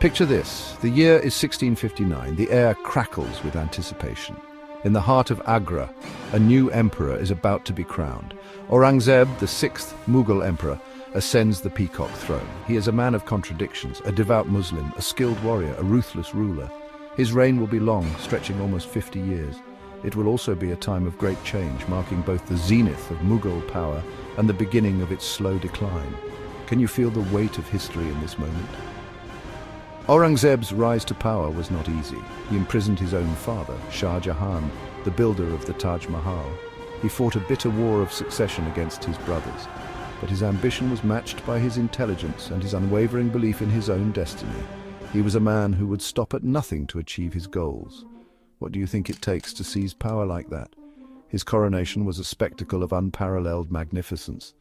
Picture this. The year is 1659. The air crackles with anticipation. In the heart of Agra, a new emperor is about to be crowned. Aurangzeb, the sixth Mughal emperor, ascends the peacock throne. He is a man of contradictions, a devout Muslim, a skilled warrior, a ruthless ruler. His reign will be long, stretching almost 50 years. It will also be a time of great change, marking both the zenith of Mughal power and the beginning of its slow decline. Can you feel the weight of history in this moment? Aurangzeb's rise to power was not easy. He imprisoned his own father, Shah Jahan, the builder of the Taj Mahal. He fought a bitter war of succession against his brothers, but his ambition was matched by his intelligence and his unwavering belief in his own destiny. He was a man who would stop at nothing to achieve his goals. What do you think it takes to seize power like that? His coronation was a spectacle of unparalleled magnificence.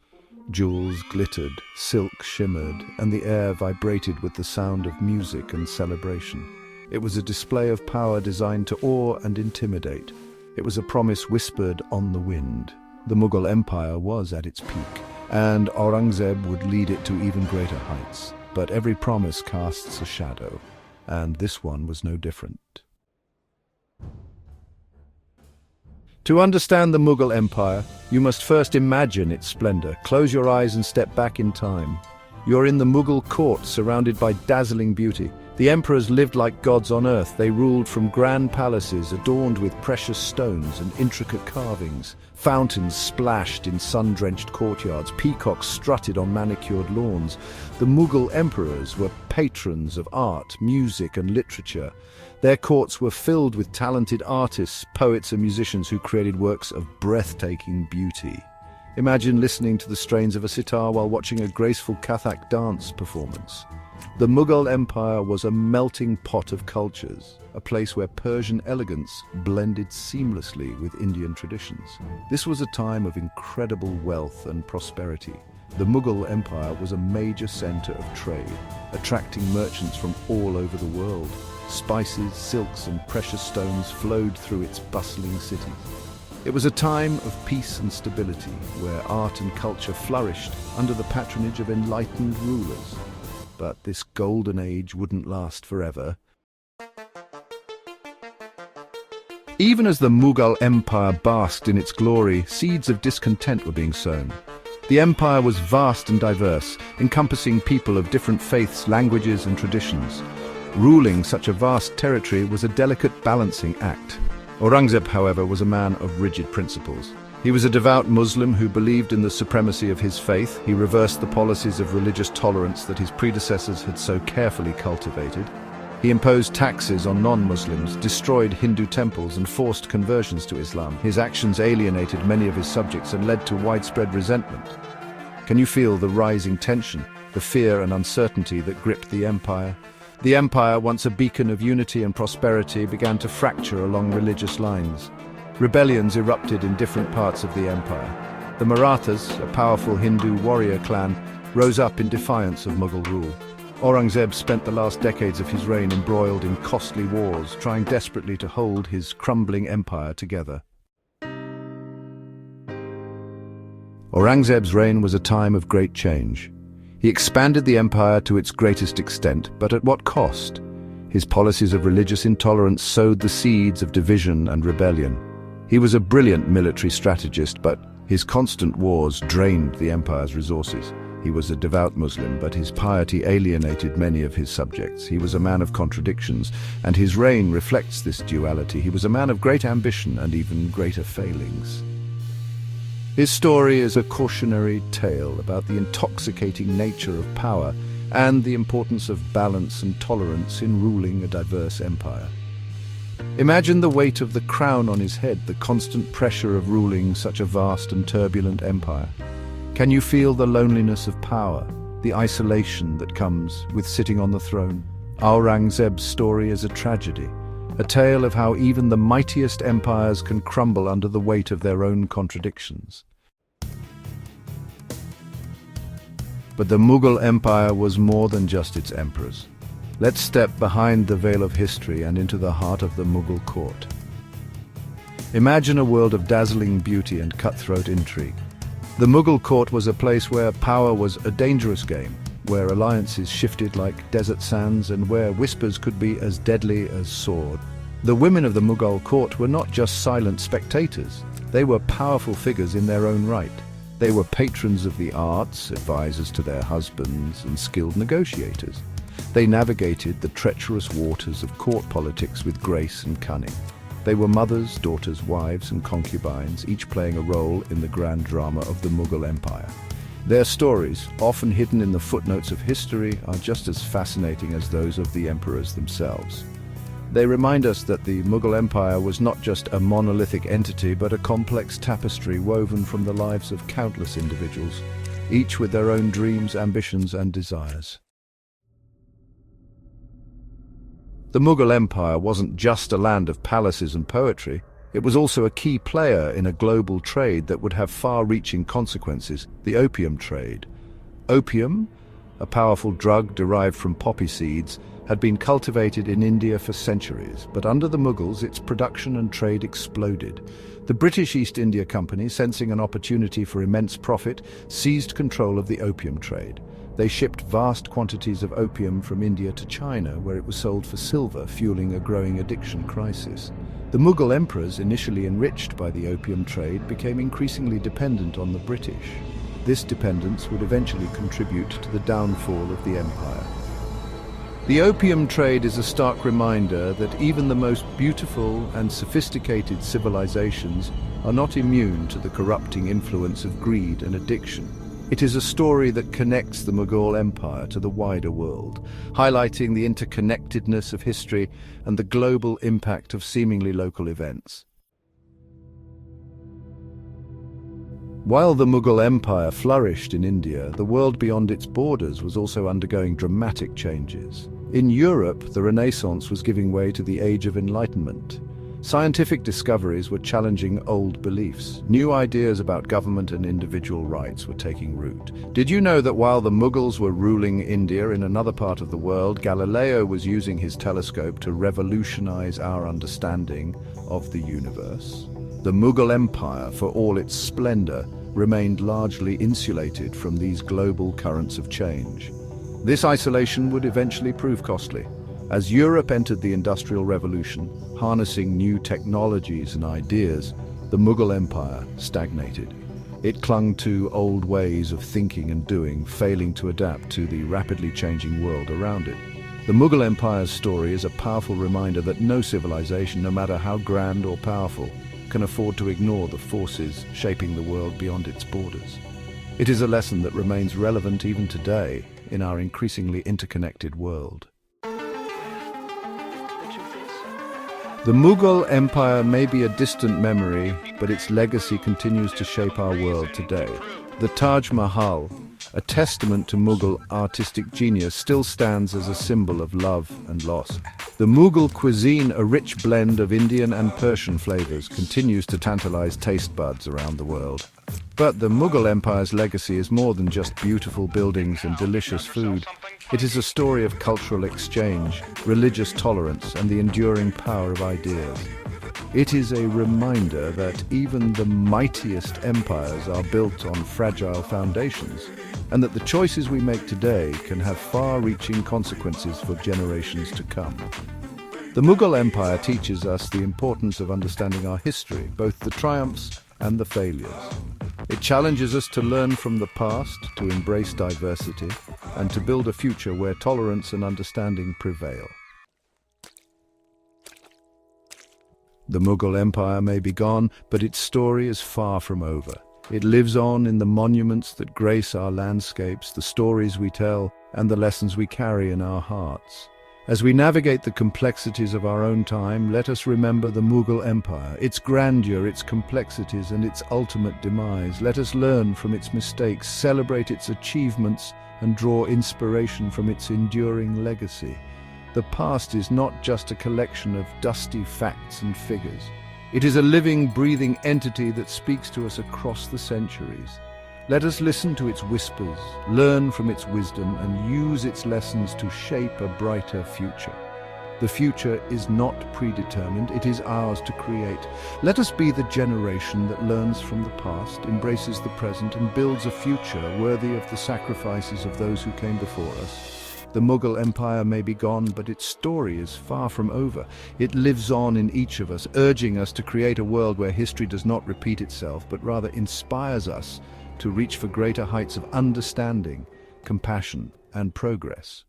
Jewels glittered, silk shimmered, and the air vibrated with the sound of music and celebration. It was a display of power designed to awe and intimidate. It was a promise whispered on the wind. The Mughal Empire was at its peak, and Aurangzeb would lead it to even greater heights. But every promise casts a shadow, and this one was no different. To understand the Mughal Empire, you must first imagine its splendor. Close your eyes and step back in time. You're in the Mughal court, surrounded by dazzling beauty. The emperors lived like gods on earth. They ruled from grand palaces adorned with precious stones and intricate carvings. Fountains splashed in sun-drenched courtyards. Peacocks strutted on manicured lawns. The Mughal emperors were patrons of art, music, and literature. Their courts were filled with talented artists, poets, and musicians who created works of breathtaking beauty. Imagine listening to the strains of a sitar while watching a graceful Kathak dance performance. The Mughal Empire was a melting pot of cultures, a place where Persian elegance blended seamlessly with Indian traditions. This was a time of incredible wealth and prosperity. The Mughal Empire was a major center of trade, attracting merchants from all over the world. Spices, silks, and precious stones flowed through its bustling cities. It was a time of peace and stability, where art and culture flourished under the patronage of enlightened rulers. But this golden age wouldn't last forever. Even as the Mughal Empire basked in its glory, seeds of discontent were being sown. The empire was vast and diverse, encompassing people of different faiths, languages, and traditions. Ruling such a vast territory was a delicate balancing act. Aurangzeb, however, was a man of rigid principles. He was a devout Muslim who believed in the supremacy of his faith. He reversed the policies of religious tolerance that his predecessors had so carefully cultivated. He imposed taxes on non-Muslims, destroyed Hindu temples, and forced conversions to Islam. His actions alienated many of his subjects and led to widespread resentment. Can you feel the rising tension, the fear and uncertainty that gripped the empire? The empire, once a beacon of unity and prosperity, began to fracture along religious lines. Rebellions erupted in different parts of the empire. The Marathas, a powerful Hindu warrior clan, rose up in defiance of Mughal rule. Aurangzeb spent the last decades of his reign embroiled in costly wars, trying desperately to hold his crumbling empire together. Aurangzeb's reign was a time of great change. He expanded the empire to its greatest extent, but at what cost? His policies of religious intolerance sowed the seeds of division and rebellion. He was a brilliant military strategist, but his constant wars drained the empire's resources. He was a devout Muslim, but his piety alienated many of his subjects. He was a man of contradictions, and his reign reflects this duality. He was a man of great ambition and even greater failings. His story is a cautionary tale about the intoxicating nature of power and the importance of balance and tolerance in ruling a diverse empire. Imagine the weight of the crown on his head, the constant pressure of ruling such a vast and turbulent empire. Can you feel the loneliness of power, the isolation that comes with sitting on the throne? Aurangzeb's story is a tragedy, a tale of how even the mightiest empires can crumble under the weight of their own contradictions. But the Mughal Empire was more than just its emperors. Let's step behind the veil of history and into the heart of the Mughal court. Imagine a world of dazzling beauty and cutthroat intrigue. The Mughal court was a place where power was a dangerous game. where alliances shifted like desert sands and where whispers could be as deadly as sword. The women of the Mughal court were not just silent spectators. They were powerful figures in their own right. They were patrons of the arts, advisors to their husbands, and skilled negotiators. They navigated the treacherous waters of court politics with grace and cunning. They were mothers, daughters, wives, and concubines, each playing a role in the grand drama of the Mughal Empire. Their stories, often hidden in the footnotes of history, are just as fascinating as those of the emperors themselves. They remind us that the Mughal Empire was not just a monolithic entity, but a complex tapestry woven from the lives of countless individuals, each with their own dreams, ambitions, and desires. The Mughal Empire wasn't just a land of palaces and poetry. It was also a key player in a global trade that would have far-reaching consequences: the opium trade. Opium, a powerful drug derived from poppy seeds, had been cultivated in India for centuries, but under the Mughals its production and trade exploded. The British East India Company, sensing an opportunity for immense profit, seized control of the opium trade. They shipped vast quantities of opium from India to China, where it was sold for silver, fueling a growing addiction crisis. The Mughal emperors, initially enriched by the opium trade, became increasingly dependent on the British. This dependence would eventually contribute to the downfall of the empire. The opium trade is a stark reminder that even the most beautiful and sophisticated civilizations are not immune to the corrupting influence of greed and addiction. It is a story that connects the Mughal Empire to the wider world, highlighting the interconnectedness of history and the global impact of seemingly local events. While the Mughal Empire flourished in India, the world beyond its borders was also undergoing dramatic changes. In Europe, the Renaissance was giving way to the Age of Enlightenment. Scientific discoveries were challenging old beliefs. New ideas about government and individual rights were taking root. Did you know that while the Mughals were ruling India in another part of the world, Galileo was using his telescope to revolutionize our understanding of the universe? The Mughal Empire, for all its splendor, remained largely insulated from these global currents of change. This isolation would eventually prove costly. As Europe entered the Industrial Revolution, harnessing new technologies and ideas, the Mughal Empire stagnated. It clung to old ways of thinking and doing, failing to adapt to the rapidly changing world around it. The Mughal Empire's story is a powerful reminder that no civilization, no matter how grand or powerful, can afford to ignore the forces shaping the world beyond its borders. It is a lesson that remains relevant even today in our increasingly interconnected world. The Mughal Empire may be a distant memory, but its legacy continues to shape our world today. The Taj Mahal, a testament to Mughal artistic genius, still stands as a symbol of love and loss. The Mughal cuisine, a rich blend of Indian and Persian flavors, continues to tantalize taste buds around the world. But the Mughal Empire's legacy is more than just beautiful buildings and delicious food. It is a story of cultural exchange, religious tolerance, and the enduring power of ideas. It is a reminder that even the mightiest empires are built on fragile foundations, and that the choices we make today can have far-reaching consequences for generations to come. The Mughal Empire teaches us the importance of understanding our history, both the triumphs and the failures. It challenges us to learn from the past, to embrace diversity, and to build a future where tolerance and understanding prevail. The Mughal Empire may be gone, but its story is far from over. It lives on in the monuments that grace our landscapes, the stories we tell, and the lessons we carry in our hearts. As we navigate the complexities of our own time, let us remember the Mughal Empire, its grandeur, its complexities, and its ultimate demise. Let us learn from its mistakes, celebrate its achievements, and draw inspiration from its enduring legacy. The past is not just a collection of dusty facts and figures. It is a living, breathing entity that speaks to us across the centuries. Let us listen to its whispers, learn from its wisdom, and use its lessons to shape a brighter future. The future is not predetermined, it is ours to create. Let us be the generation that learns from the past, embraces the present, and builds a future worthy of the sacrifices of those who came before us. The Mughal Empire may be gone, but its story is far from over. It lives on in each of us, urging us to create a world where history does not repeat itself, but rather inspires us to reach for greater heights of understanding, compassion, and progress.